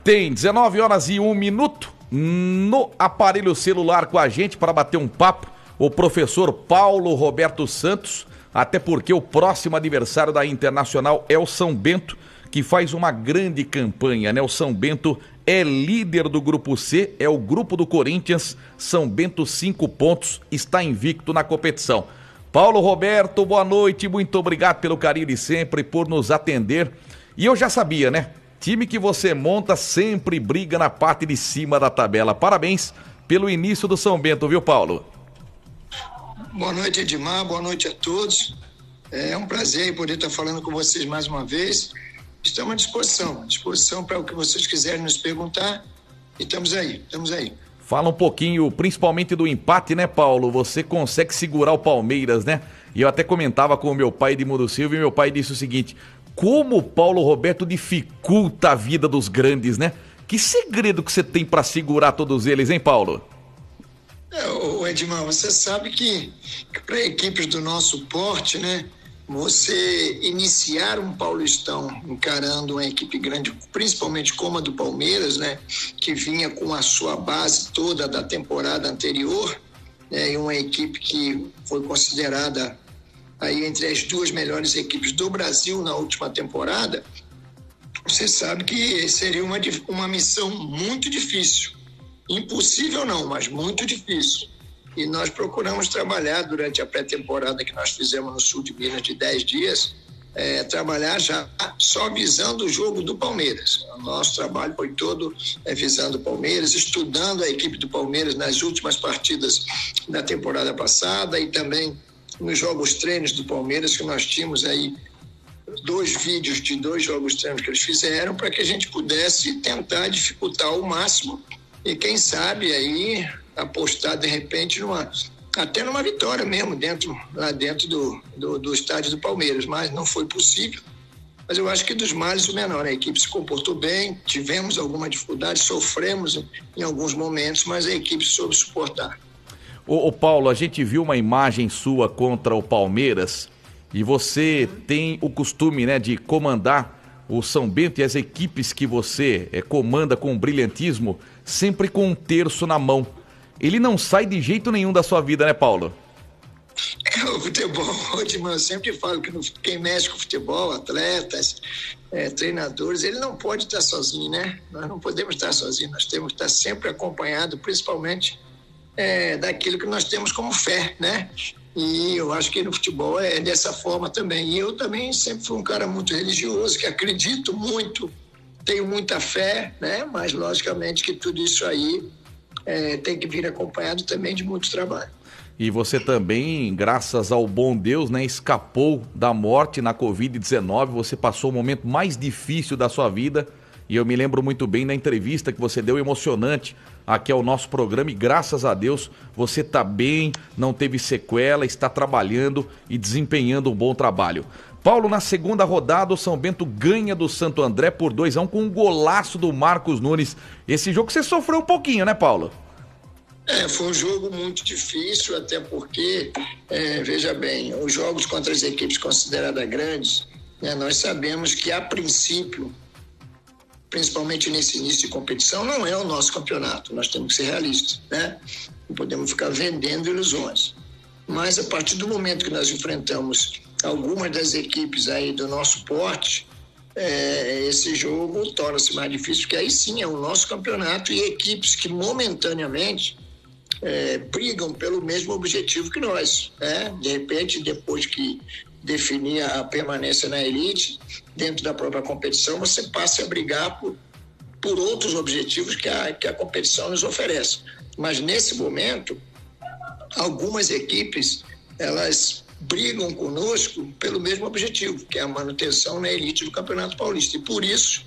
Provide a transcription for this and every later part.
Tem 19 horas e 1 minuto no aparelho celular com a gente para bater um papo, o professor Paulo Roberto Santos, até porque o próximo aniversário da Internacional é o São Bento, que faz uma grande campanha, né? O São Bento é líder do grupo C, é o grupo do Corinthians. São Bento 5 pontos, está invicto na competição. Paulo Roberto, boa noite, muito obrigado pelo carinho de sempre, por nos atender. E eu já sabia, né? Time que você monta sempre briga na parte de cima da tabela. Parabéns pelo início do São Bento, viu, Paulo? Boa noite, Edmar, boa noite a todos. É um prazer poder estar falando com vocês mais uma vez. Estamos à disposição para o que vocês quiserem nos perguntar. E estamos aí. Fala um pouquinho, principalmente do empate, né, Paulo? Você consegue segurar o Palmeiras, né? E eu até comentava com o meu pai, Edmundo Silva, e meu pai disse o seguinte: como o Paulo Roberto dificulta a vida dos grandes, né? Que segredo que você tem para segurar todos eles, hein, Paulo? Edmar, você sabe que para equipes do nosso porte, né? Você iniciar um Paulistão encarando uma equipe grande, principalmente como a do Palmeiras, né, que vinha com a sua base toda da temporada anterior, né, e uma equipe que foi considerada aí entre as duas melhores equipes do Brasil na última temporada, você sabe que seria uma missão muito difícil. Impossível não, mas muito difícil. E nós procuramos trabalhar durante a pré-temporada que nós fizemos no sul de Minas de 10 dias, trabalhar já só visando o jogo do Palmeiras. O nosso trabalho foi todo visando o Palmeiras, estudando a equipe do Palmeiras nas últimas partidas da temporada passada e também nos jogos treinos do Palmeiras, que nós tínhamos aí 2 vídeos de 2 jogos treinos que eles fizeram para que a gente pudesse tentar dificultar ao máximo e quem sabe aí apostar de repente até numa vitória mesmo lá dentro do estádio do Palmeiras, mas não foi possível. Mas eu acho que dos males o menor, a equipe se comportou bem, tivemos alguma dificuldade, sofremos em alguns momentos, mas a equipe soube suportar. Ô Paulo, a gente viu uma imagem sua contra o Palmeiras e você tem o costume, né, de comandar o São Bento e as equipes que você comanda com brilhantismo, sempre com um terço na mão. Ele não sai de jeito nenhum da sua vida, né, Paulo? O futebol, eu sempre falo que quem mexe com futebol, atletas, treinadores, ele não pode estar sozinho, né? Nós não podemos estar sozinhos, nós temos que estar sempre acompanhados, principalmente daquilo que nós temos como fé, né? E eu acho que no futebol é dessa forma também. E eu também sempre fui um cara muito religioso, que acredito muito, tenho muita fé, né? Mas logicamente que tudo isso aí tem que vir acompanhado também de muito trabalho. E você também, graças ao bom Deus, né, escapou da morte na Covid-19, você passou o momento mais difícil da sua vida, e eu me lembro muito bem da entrevista que você deu, emocionante, aqui ao nosso programa, e graças a Deus você está bem, não teve sequela, está trabalhando e desempenhando um bom trabalho. Paulo, na segunda rodada, o São Bento ganha do Santo André por 2-1 com um golaço do Marcos Nunes. Esse jogo você sofreu um pouquinho, né, Paulo? Foi um jogo muito difícil, até porque, veja bem, os jogos contra as equipes consideradas grandes, né, nós sabemos que, a princípio, principalmente nesse início de competição, não é o nosso campeonato. Nós temos que ser realistas, né? Não podemos ficar vendendo ilusões. Mas, a partir do momento que nós enfrentamos algumas das equipes aí do nosso porte, esse jogo torna-se mais difícil, porque aí sim é o nosso campeonato e equipes que momentaneamente brigam pelo mesmo objetivo que nós, né? De repente, depois que definir a permanência na elite, dentro da própria competição, você passa a brigar por outros objetivos que a competição nos oferece. Mas nesse momento, algumas equipes, elas brigam conosco pelo mesmo objetivo, que é a manutenção na elite do Campeonato Paulista. E por isso,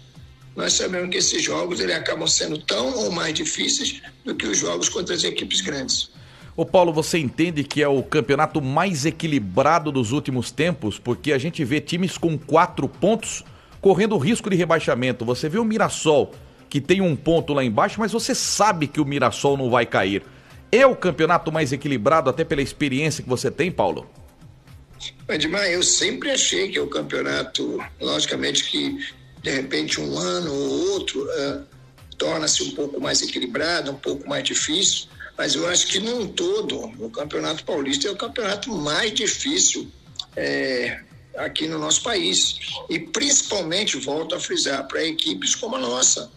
nós sabemos que esses jogos eles acabam sendo tão ou mais difíceis do que os jogos contra as equipes grandes. Ô Paulo, você entende que é o campeonato mais equilibrado dos últimos tempos? Porque a gente vê times com 4 pontos correndo risco de rebaixamento. Você vê o Mirassol, que tem 1 ponto lá embaixo, mas você sabe que o Mirassol não vai cair. É o campeonato mais equilibrado, até pela experiência que você tem, Paulo? Edmar, eu sempre achei que o campeonato, logicamente que de repente um ano ou outro, torna-se um pouco mais equilibrado, um pouco mais difícil, mas eu acho que num todo, o Campeonato Paulista é o campeonato mais difícil aqui no nosso país, e principalmente, volto a frisar, para equipes como a nossa,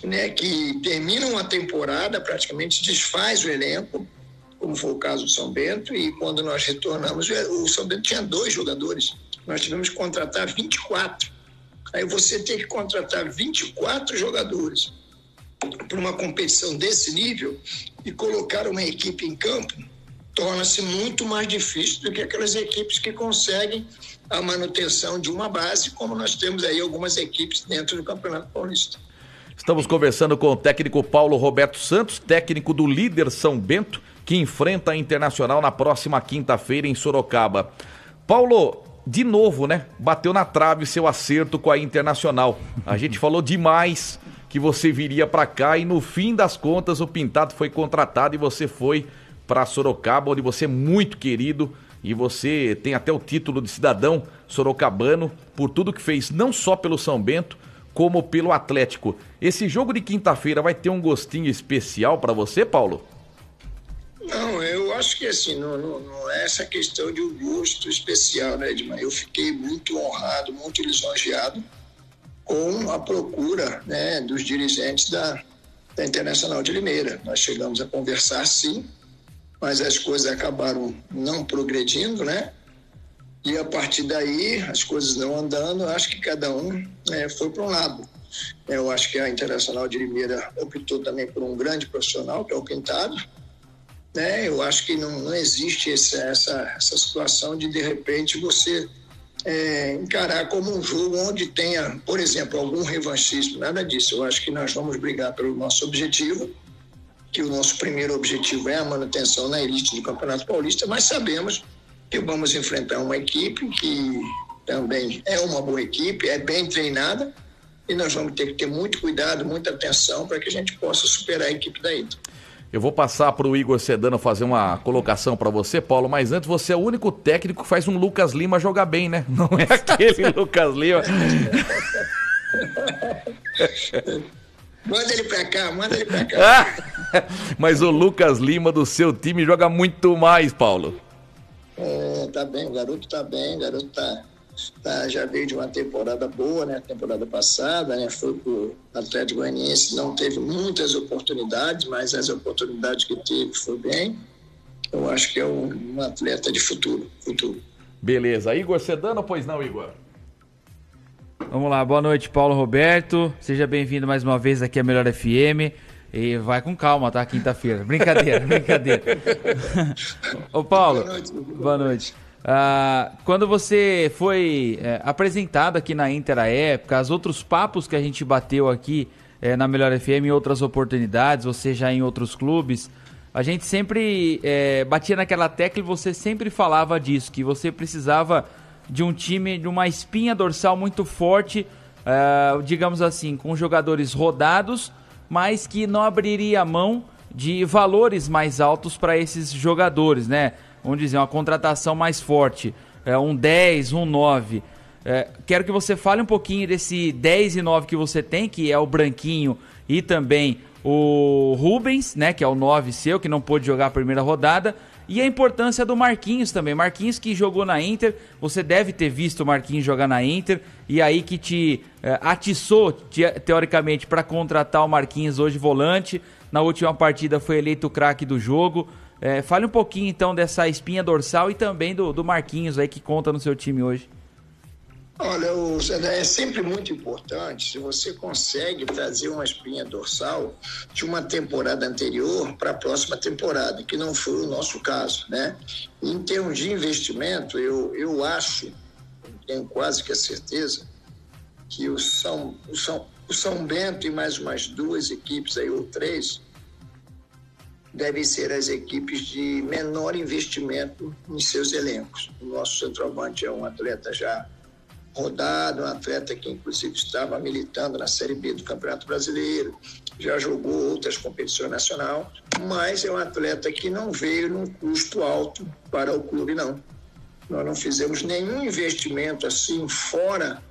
né, que terminam a temporada, praticamente desfaz o elenco, como foi o caso do São Bento, e quando nós retornamos, o São Bento tinha 2 jogadores, nós tivemos que contratar 24. Aí você tem que contratar 24 jogadores para uma competição desse nível e colocar uma equipe em campo torna-se muito mais difícil do que aquelas equipes que conseguem a manutenção de uma base, como nós temos aí algumas equipes dentro do Campeonato Paulista. Estamos conversando com o técnico Paulo Roberto Santos, técnico do líder São Bento, que enfrenta a Internacional na próxima quinta-feira em Sorocaba. Paulo, de novo, né? Bateu na trave seu acerto com a Internacional. A gente falou demais que você viria para cá e no fim das contas o Pintado foi contratado e você foi para Sorocaba, onde você é muito querido e você tem até o título de cidadão sorocabano por tudo que fez, não só pelo São Bento, como pelo Atlético. Esse jogo de quinta-feira vai ter um gostinho especial para você, Paulo? Não, eu acho que assim, não é essa questão de um gosto especial, né, Edmar? Eu fiquei muito honrado, muito lisonjeado com a procura, né, dos dirigentes da Internacional de Limeira. Nós chegamos a conversar, sim, mas as coisas acabaram não progredindo, né? E a partir daí, as coisas não andando, eu acho que cada um foi para um lado. Eu acho que a Internacional de Limeira optou também por um grande profissional, que é o Pintado, né? Eu acho que não existe essa situação de repente, você encarar como um jogo onde tenha, por exemplo, algum revanchismo, nada disso. Eu acho que nós vamos brigar pelo nosso objetivo, que o nosso primeiro objetivo é a manutenção na elite do Campeonato Paulista, mas sabemos que vamos enfrentar uma equipe que também é uma boa equipe, é bem treinada, e nós vamos ter que ter muito cuidado, muita atenção para que a gente possa superar a equipe da Inter. Eu vou passar para o Igor Sedano fazer uma colocação para você, Paulo, mas antes você é o único técnico que faz um Lucas Lima jogar bem, né? Não é aquele Lucas Lima. Manda ele pra cá, manda ele pra cá. Mas o Lucas Lima do seu time joga muito mais, Paulo. Tá bem, o garoto tá bem, o garoto já veio de uma temporada boa, né? Temporada passada, né? Foi pro Atlético Goianiense, não teve muitas oportunidades, mas as oportunidades que teve foi bem. Eu acho que é um atleta de futuro. Beleza. Igor Sedano, pois não, Igor? Vamos lá, boa noite, Paulo Roberto. Seja bem-vindo mais uma vez aqui à Melhor FM. E vai com calma, tá? Quinta-feira. Brincadeira. Ô, Paulo, boa noite. Quando você foi apresentado aqui na Inter à época, os outros papos que a gente bateu aqui na Melhor FM em outras oportunidades, você já em outros clubes, a gente sempre batia naquela tecla e você sempre falava disso, que você precisava de um time, de uma espinha dorsal muito forte, digamos assim, com jogadores rodados, mas que não abriria mão de valores mais altos para esses jogadores, né? Vamos dizer, uma contratação mais forte, um 10, um 9. Quero que você fale um pouquinho desse 10 e 9 que você tem, que é o Branquinho e também o Rubens, né, que é o 9 seu, que não pôde jogar a primeira rodada, e a importância do Marquinhos também. Marquinhos que jogou na Inter, você deve ter visto o Marquinhos jogar na Inter, e aí que te atiçou, teoricamente, para contratar o Marquinhos hoje volante. Na última partida foi eleito o craque do jogo. Fale um pouquinho então dessa espinha dorsal e também do Marquinhos aí que conta no seu time hoje. Olha, é sempre muito importante se você consegue trazer uma espinha dorsal de uma temporada anterior para a próxima temporada, que não foi o nosso caso, né? Em termos de investimento, eu acho, tenho quase que a certeza, que o São Bento e mais umas 2 equipes aí, ou 3, devem ser as equipes de menor investimento em seus elencos. O nosso centroavante é um atleta já rodado, um atleta que inclusive estava militando na Série B do Campeonato Brasileiro, já jogou outras competições nacionais, mas é um atleta que não veio num custo alto para o clube, não. Nós não fizemos nenhum investimento assim fora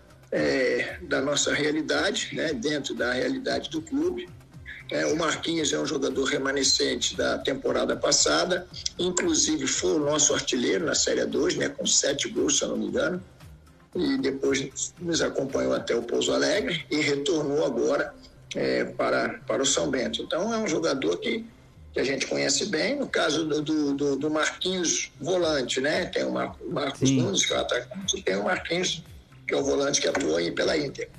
da nossa realidade, né, dentro da realidade do clube, O Marquinhos é um jogador remanescente da temporada passada, inclusive foi o nosso artilheiro na Série 2, né, com 7 gols, se eu não me engano, e depois nos acompanhou até o Pouso Alegre e retornou agora para o São Bento. Então é um jogador que a gente conhece bem. No caso do Marquinhos, volante, né? Tem o Marcos Nunes, que é o atacante, e tem o Marquinhos, que é o volante que atua aí pela Inter.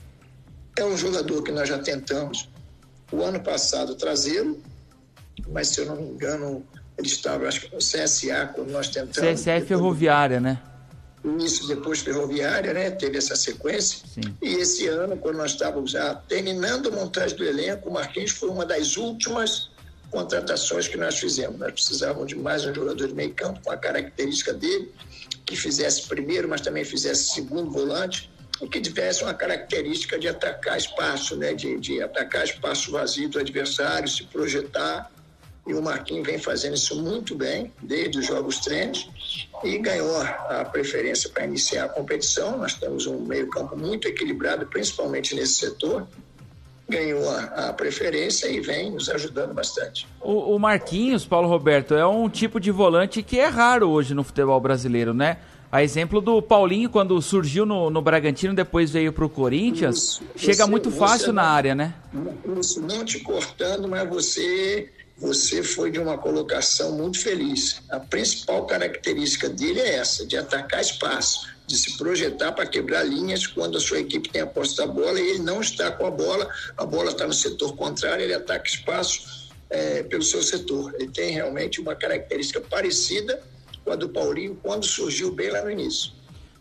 É um jogador que nós já tentamos o ano passado trazê-lo, mas se eu não me engano, ele estava, acho que no CSA, quando nós tentamos. CSA é Ferroviária, né? Isso, depois Ferroviária, né? Teve essa sequência. Sim. E esse ano, quando nós estávamos já terminando a montagem do elenco, o Marquinhos foi uma das últimas contratações que nós fizemos. Nós precisávamos de mais um jogador de meio campo com a característica dele, que fizesse primeiro, mas também fizesse segundo volante, e que tivesse uma característica de atacar espaço, né? de atacar espaço vazio do adversário, se projetar. E o Marquinhos vem fazendo isso muito bem, desde os jogos treinos, e ganhou a preferência para iniciar a competição. Nós temos um meio-campo muito equilibrado, principalmente nesse setor. Ganhou a preferência e vem nos ajudando bastante. O Marquinhos, Paulo Roberto, é um tipo de volante que é raro hoje no futebol brasileiro, né? A exemplo do Paulinho, quando surgiu no Bragantino, depois veio para o Corinthians, chega muito fácil na área, né? Isso, não te cortando, mas você foi de uma colocação muito feliz. A principal característica dele é essa, de atacar espaço, de se projetar para quebrar linhas quando a sua equipe tem a posse da bola e ele não está com a bola está no setor contrário, ele ataca espaço pelo seu setor. Ele tem realmente uma característica parecida com a do Paulinho quando surgiu bem lá no início.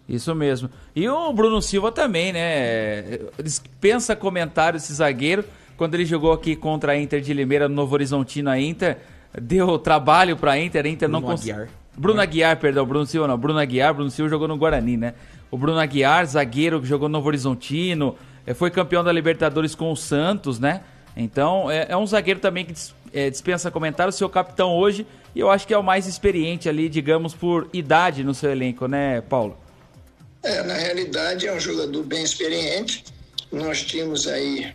Isso mesmo. E o Bruno Silva também, né? Dispensa comentário esse zagueiro. Quando ele jogou aqui contra a Inter de Limeira no Novo Horizontino, a Inter deu trabalho para a Inter não conseguiu. Bruno Aguiar, perdão, Bruno Silva não. Bruno Silva jogou no Guarani, né? O Bruno Aguiar, zagueiro que jogou no Novo Horizontino, foi campeão da Libertadores com o Santos, né? Então, é um zagueiro também que dispensa comentário, seu capitão hoje, e eu acho que é o mais experiente ali, digamos, por idade no seu elenco, né, Paulo? Na realidade, é um jogador bem experiente. Nós tínhamos aí,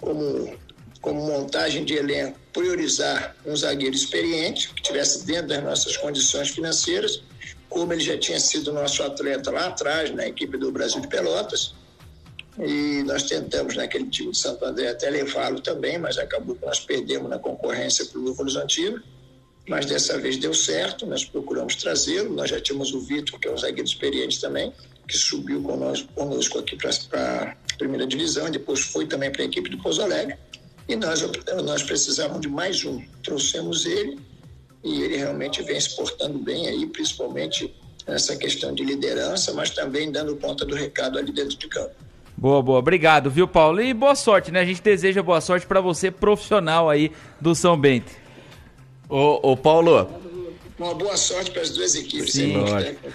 como montagem de elenco, priorizar um zagueiro experiente, que estivesse dentro das nossas condições financeiras, como ele já tinha sido nosso atleta lá atrás, na equipe do Brasil de Pelotas. E nós tentamos, naquele time de Santo André, até levá-lo também, mas acabou que nós perdemos na concorrência para o Novo Horizontino. Mas dessa vez deu certo, nós procuramos trazê-lo. Nós já tínhamos o Vitor, que é um zagueiro experiente também, que subiu conosco aqui para a primeira divisão, e depois foi também para a equipe do Pouso Alegre. E nós precisávamos de mais um. Trouxemos ele, e ele realmente vem se portando bem aí, principalmente nessa questão de liderança, mas também dando conta do recado ali dentro de campo. Boa. Obrigado, viu, Paulo? E boa sorte, né? A gente deseja boa sorte para você, profissional aí do São Bento. Ô Paulo. Uma boa sorte para as duas equipes. Sim.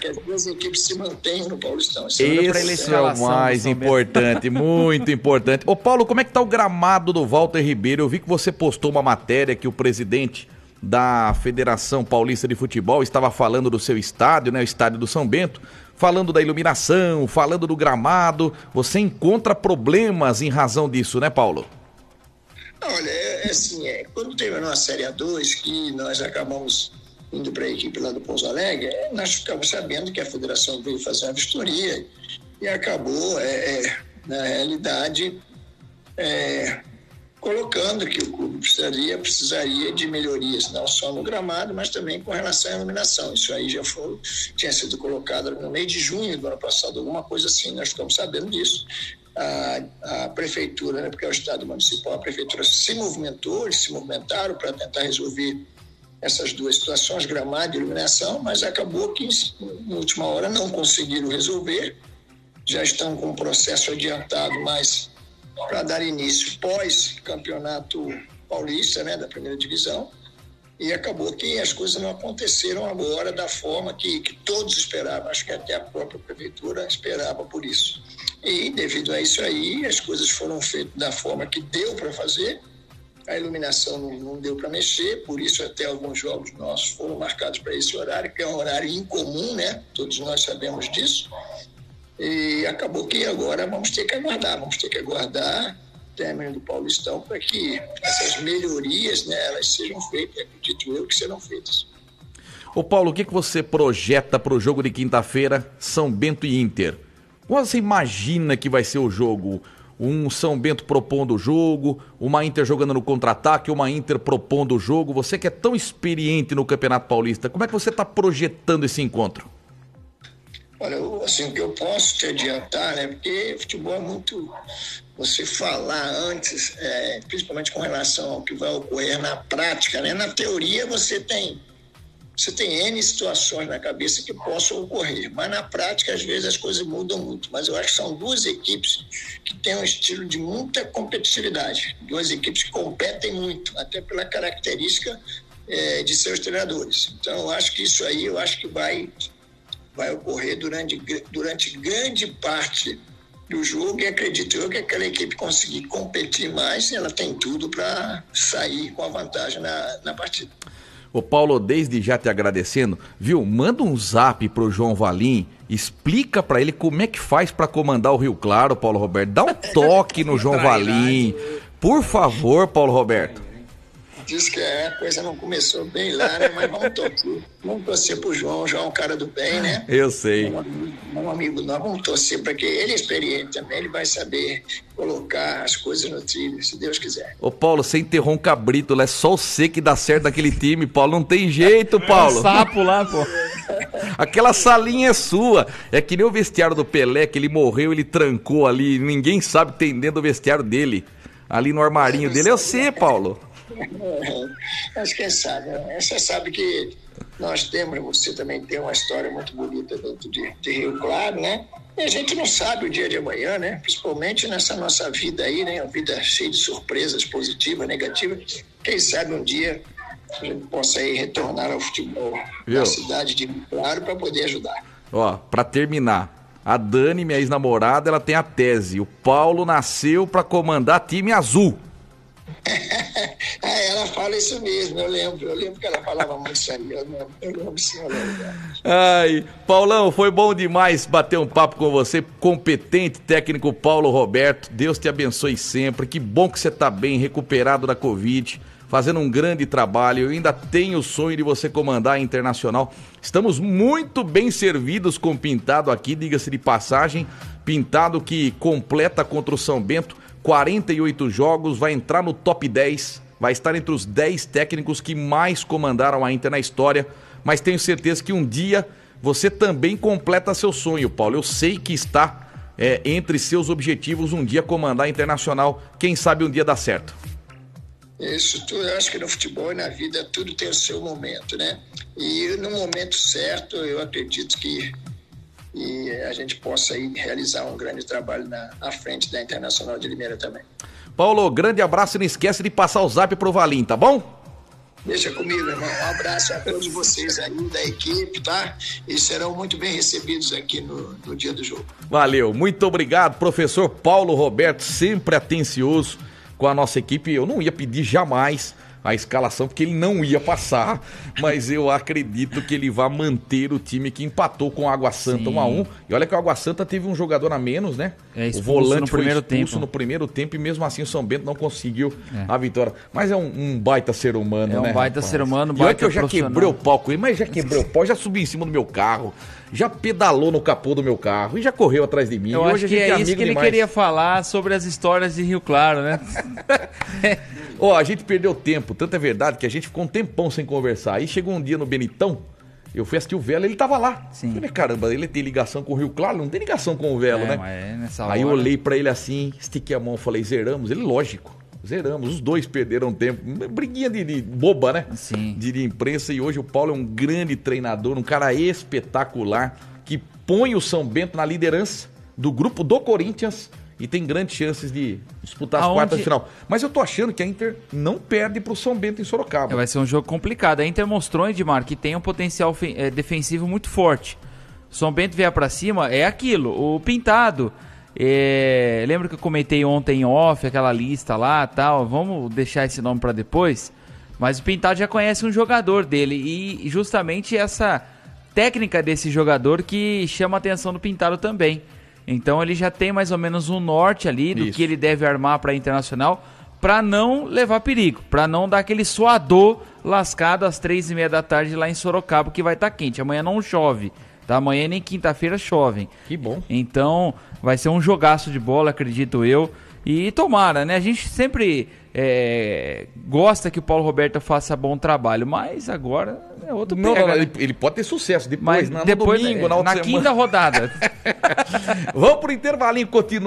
Que as duas equipes se mantenham no Paulistão. Esse é o mais importante, muito importante. Ô Paulo, como é que tá o gramado do Walter Ribeiro? Eu vi que você postou uma matéria que o presidente da Federação Paulista de Futebol estava falando do seu estádio, né, o estádio do São Bento, falando da iluminação, falando do gramado. Você encontra problemas em razão disso, né, Paulo? Olha, quando terminou a Série A2, que nós acabamos indo para a equipe lá do Pouso Alegre, nós ficamos sabendo que a federação veio fazer uma vistoria e acabou, na realidade, colocando que o clube precisaria de melhorias, não só no gramado, mas também com relação à iluminação. Isso aí tinha sido colocado no mês de junho do ano passado, alguma coisa assim, nós ficamos sabendo disso. A prefeitura, né, porque é o estado municipal, a prefeitura se movimentaram para tentar resolver essas duas situações, gramado e iluminação, mas acabou que, na última hora, não conseguiram resolver. Já estão com um processo adiantado, mas para dar início pós-campeonato paulista, né, da primeira divisão, e acabou que as coisas não aconteceram agora da forma que todos esperavam. Acho que até a própria prefeitura esperava por isso. E, devido a isso aí, as coisas foram feitas da forma que deu para fazer. A iluminação não deu para mexer, por isso até alguns jogos nossos foram marcados para esse horário, que é um horário incomum, né? Todos nós sabemos disso. E acabou que agora vamos ter que aguardar término do Paulistão para que essas melhorias, né, elas sejam feitas, acredito eu que serão feitas. Ô Paulo, o que você projeta para o jogo de quinta-feira, São Bento e Inter? Como você imagina que vai ser o jogo? Um São Bento propondo o jogo, uma Inter jogando no contra-ataque, uma Inter propondo o jogo. Você que é tão experiente no Campeonato Paulista, como é que você está projetando esse encontro? Olha, assim, o que eu posso te adiantar, né? Porque futebol é muito... Você falar antes, principalmente com relação ao que vai ocorrer na prática, né? Na teoria você tem N situações na cabeça que possam ocorrer, mas na prática às vezes as coisas mudam muito. Mas eu acho que são duas equipes que têm um estilo de muita competitividade, duas equipes que competem muito, até pela característica de seus treinadores. Então eu acho que isso aí, vai ocorrer durante grande parte do jogo, e acredito eu que aquela equipe conseguir competir mais, ela tem tudo para sair com a vantagem na partida. Ô Paulo, desde já te agradecendo, viu? Manda um zap pro João Valim, explica pra ele como é que faz pra comandar o Rio Claro, Paulo Roberto. Dá um toque no João Valim, por favor, Paulo Roberto. Diz que a coisa não começou bem lá, né? Mas vamos torcer pro João. O João é um cara do bem, né? Eu sei. Um amigo nós, vamos torcer para que ele é experiente também, ele vai saber colocar as coisas no trilho, se Deus quiser. Ô Paulo, você enterrou um cabrito, é só você que dá certo naquele time, Paulo, não tem jeito, Paulo. É um sapo lá, pô. Aquela salinha é sua, é que nem o vestiário do Pelé, que ele morreu, ele trancou ali, ninguém sabe o que tem dentro do vestiário dele, ali no armarinho dele, eu sei, Paulo. Mas quem sabe, né? Você sabe que você também tem uma história muito bonita dentro de Rio Claro, né? E a gente não sabe o dia de amanhã, né? Principalmente nessa nossa vida aí, né? Uma vida cheia de surpresas positivas, negativas. Quem sabe um dia a gente possa aí retornar ao futebol da cidade de Rio Claro para poder ajudar. Ó, para terminar, a Dani, minha ex-namorada, ela tem a tese: o Paulo nasceu para comandar time azul. Ela fala isso mesmo, eu lembro que ela falava muito isso aí, eu lembro sim. Ai, Paulão, foi bom demais bater um papo com você, competente técnico Paulo Roberto, Deus te abençoe sempre, que bom que você tá bem, recuperado da Covid, fazendo um grande trabalho, eu ainda tenho o sonho de você comandar a Internacional, estamos muito bem servidos com o Pintado aqui, diga-se de passagem, Pintado que completa contra o São Bento, 48 jogos, vai entrar no top 10, vai estar entre os 10 técnicos que mais comandaram a Inter na história, mas tenho certeza que um dia você também completa seu sonho, Paulo. Eu sei que está entre seus objetivos um dia comandar a Internacional, quem sabe um dia dá certo. Isso, eu acho que no futebol e na vida tudo tem o seu momento, né? E no momento certo, eu acredito que a gente possa aí realizar um grande trabalho à frente da Internacional de Limeira também. Paulo, grande abraço e não esquece de passar o zap pro Valim, tá bom? Deixa comigo, irmão. Um abraço a todos vocês aí da equipe, tá? E serão muito bem recebidos aqui no dia do jogo. Valeu, muito obrigado, professor Paulo Roberto, sempre atencioso com a nossa equipe. Eu não ia pedir jamais a escalação, porque ele não ia passar, mas eu acredito que ele vai manter o time que empatou com o Água Santa 1-1. E olha que o Água Santa teve um jogador a menos, né? O volante foi expulso no primeiro tempo e mesmo assim o São Bento não conseguiu a vitória. Mas é um baita ser humano, né? É um baita ser humano, baita. E olha que eu já quebrei o pau com ele, mas já quebrou o pau, já subi em cima do meu carro, já pedalou no capô do meu carro e já correu atrás de mim. Eu acho que é isso que ele queria falar sobre as histórias de Rio Claro, né? Ó, a gente perdeu tempo, tanto é verdade que a gente ficou um tempão sem conversar. Aí chegou um dia no Benitão, eu fui assistir o Velo, ele tava lá. Sim. Eu falei, caramba, ele tem ligação com o Rio Claro? Não tem ligação com o Velo, né? Mas nessa Aí eu hora... olhei pra ele assim, estiquei a mão, falei, zeramos. Ele, lógico, zeramos. Os dois perderam tempo. Briguinha de boba, né? Sim. De imprensa. E hoje o Paulo é um grande treinador, um cara espetacular, que põe o São Bento na liderança do grupo do Corinthians e tem grandes chances de disputar as quartas de final. Mas eu tô achando que a Inter não perde pro São Bento em Sorocaba. Vai ser um jogo complicado. A Inter mostrou, Edmar, que tem um potencial defensivo muito forte. O São Bento vier pra cima, é aquilo. O Pintado, lembra que eu comentei ontem em off, aquela lista lá, tal, vamos deixar esse nome pra depois, mas o Pintado já conhece um jogador dele e justamente essa técnica desse jogador que chama a atenção do Pintado também. Então ele já tem mais ou menos um norte ali do que ele deve armar para Internacional, para não levar perigo, para não dar aquele suador lascado às 3h30 da tarde lá em Sorocaba, que vai estar quente. Amanhã não chove, tá? Amanhã nem quinta-feira chovem. Que bom. Então vai ser um jogaço de bola, acredito eu. E tomara, né? A gente sempre gosta que o Paulo Roberto faça bom trabalho, mas agora é outro pega, Não, né? ele pode ter sucesso depois, Mas depois, no domingo, na quinta rodada. Vamos pro intervalinho, continua.